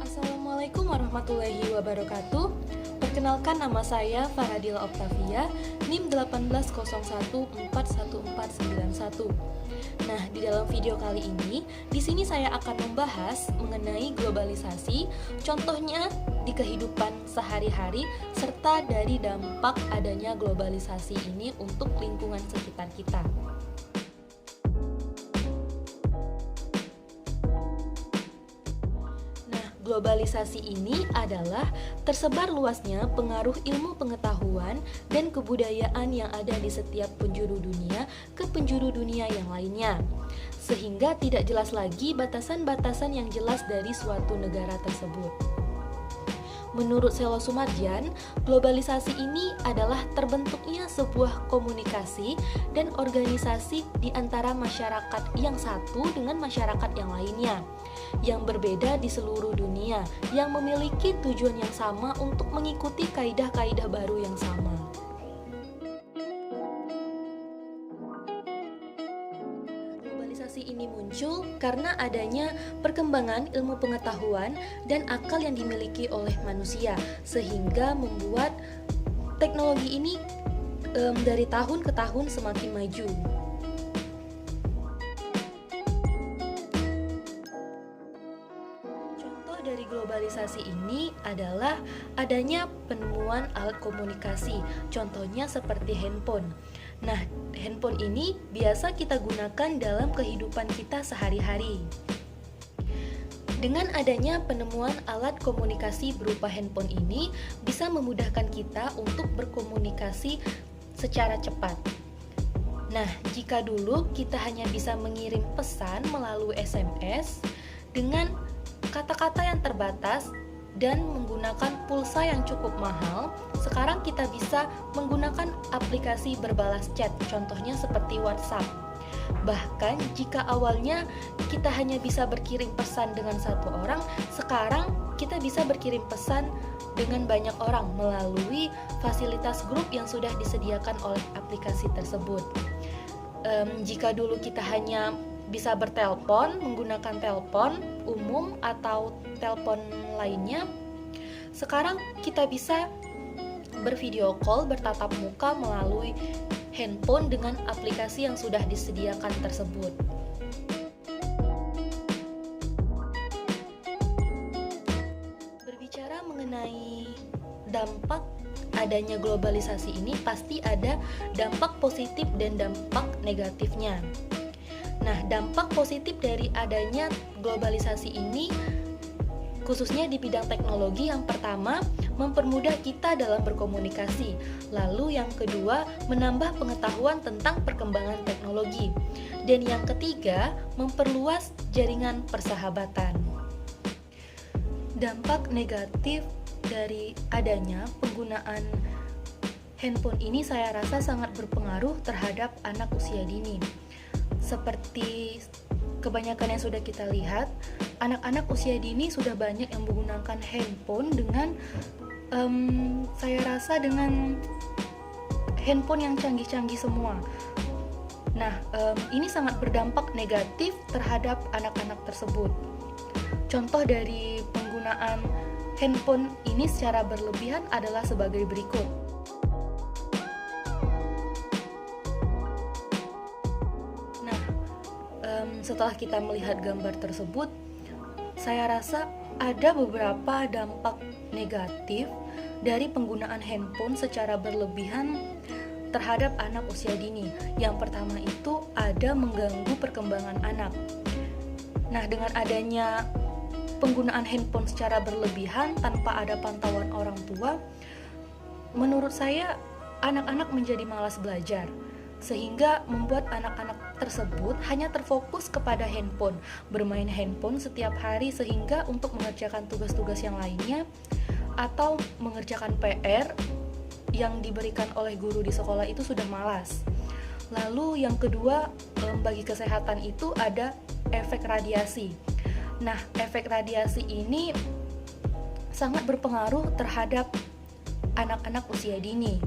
Assalamualaikum warahmatullahi wabarakatuh. Perkenalkan, nama saya Faradila Oktavia, NIM 180141491. Nah, di dalam video kali ini, di sini saya akan membahas mengenai globalisasi, contohnya di kehidupan sehari-hari, serta dari dampak adanya globalisasi ini untuk lingkungan sekitar kita. Globalisasi ini adalah tersebar luasnya pengaruh ilmu pengetahuan dan kebudayaan yang ada di setiap penjuru dunia ke penjuru dunia yang lainnya, sehingga tidak jelas lagi batasan-batasan yang jelas dari suatu negara tersebut. Menurut Selo Sumarjan, globalisasi ini adalah terbentuknya sebuah komunikasi dan organisasi di antara masyarakat yang satu dengan masyarakat yang lainnya, yang berbeda di seluruh dunia, yang memiliki tujuan yang sama untuk mengikuti kaidah-kaidah baru yang sama. Globalisasi ini muncul karena adanya perkembangan ilmu pengetahuan dan akal yang dimiliki oleh manusia, sehingga membuat teknologi ini dari tahun ke tahun semakin maju. Contoh dari globalisasi ini adalah adanya penemuan alat komunikasi, contohnya seperti handphone. Nah, handphone ini biasa kita gunakan dalam kehidupan kita sehari-hari. Dengan adanya penemuan alat komunikasi berupa handphone ini bisa memudahkan kita untuk berkomunikasi secara cepat. Nah, jika dulu kita hanya bisa mengirim pesan melalui SMS dengan kata-kata yang terbatas dan menggunakan pulsa yang cukup mahal, sekarang kita bisa menggunakan aplikasi berbalas chat, contohnya seperti WhatsApp. Bahkan jika awalnya kita hanya bisa berkirim pesan dengan satu orang, sekarang kita bisa berkirim pesan dengan banyak orang melalui fasilitas grup yang sudah disediakan oleh aplikasi tersebut. Jika dulu kita hanya bisa bertelepon menggunakan telepon umum atau telepon lainnya, sekarang kita bisa bervideo call bertatap muka melalui handphone dengan aplikasi yang sudah disediakan tersebut. Berbicara mengenai dampak adanya globalisasi ini, pasti ada dampak positif dan dampak negatifnya. Nah, dampak positif dari adanya globalisasi ini khususnya di bidang teknologi, yang pertama, mempermudah kita dalam berkomunikasi. Lalu yang kedua, menambah pengetahuan tentang perkembangan teknologi. Dan yang ketiga, memperluas jaringan persahabatan. Dampak negatif dari adanya penggunaan handphone ini saya rasa sangat berpengaruh terhadap anak usia dini. Seperti kebanyakan yang sudah kita lihat, anak-anak usia dini sudah banyak yang menggunakan handphone dengan saya rasa dengan handphone yang canggih-canggih semua. Nah, ini sangat berdampak negatif terhadap anak-anak tersebut. Contoh dari penggunaan handphone ini secara berlebihan adalah sebagai berikut. Setelah kita melihat gambar tersebut, saya rasa ada beberapa dampak negatif dari penggunaan handphone secara berlebihan terhadap anak usia dini. Yang pertama itu ada mengganggu perkembangan anak. Nah, dengan adanya penggunaan handphone secara berlebihan tanpa ada pantauan orang tua, menurut saya anak-anak menjadi malas belajar, sehingga membuat anak-anak tersebut hanya terfokus kepada handphone, bermain handphone setiap hari, sehingga untuk mengerjakan tugas-tugas yang lainnya atau mengerjakan PR yang diberikan oleh guru di sekolah itu sudah malas. Lalu yang kedua, bagi kesehatan itu ada efek radiasi. Nah, efek radiasi ini sangat berpengaruh terhadap anak-anak usia dini.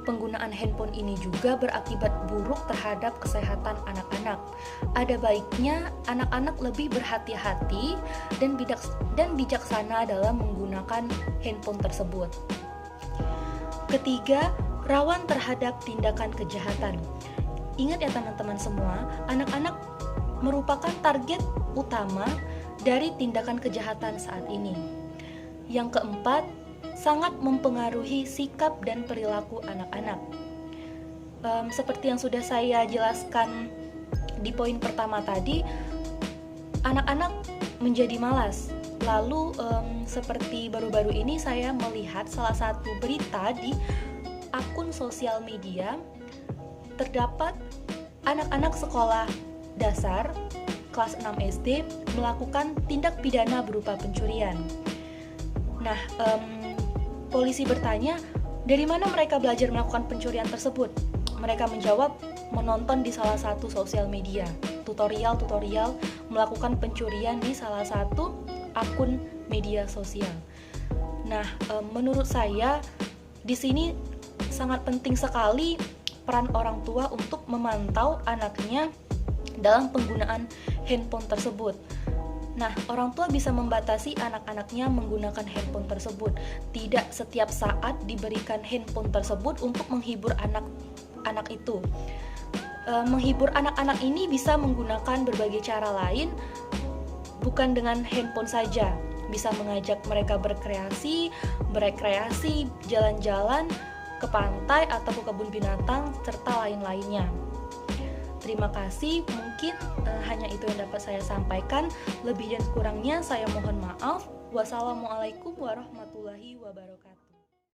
penggunaan handphone ini juga berakibat buruk terhadap kesehatan anak-anak. Ada baiknya anak-anak lebih berhati-hati dan bijaksana dalam menggunakan handphone tersebut. Ketiga, rawan terhadap tindakan kejahatan. Ingat ya teman-teman semua, anak-anak merupakan target utama dari tindakan kejahatan saat ini. Yang keempat, sangat mempengaruhi sikap dan perilaku anak-anak. Seperti yang sudah saya jelaskan di poin pertama tadi, anak-anak menjadi malas. Lalu seperti baru-baru ini saya melihat salah satu berita di akun sosial media, terdapat anak-anak sekolah dasar kelas 6 SD melakukan tindak pidana berupa pencurian. Nah, polisi bertanya, dari mana mereka belajar melakukan pencurian tersebut? Mereka menjawab, menonton di salah satu sosial media, tutorial melakukan pencurian di salah satu akun media sosial. Nah, menurut saya di sini sangat penting sekali peran orang tua untuk memantau anaknya dalam penggunaan handphone tersebut. Nah, orang tua bisa membatasi anak-anaknya menggunakan handphone tersebut. Tidak setiap saat diberikan handphone tersebut untuk menghibur anak-anak itu. Menghibur anak-anak ini bisa menggunakan berbagai cara lain, bukan dengan handphone saja. Bisa mengajak mereka berekreasi, jalan-jalan ke pantai atau ke kebun binatang, serta lain-lainnya. Terima kasih, mungkin hanya itu yang dapat saya sampaikan. Lebih dan kurangnya saya mohon maaf. Wassalamualaikum warahmatullahi wabarakatuh.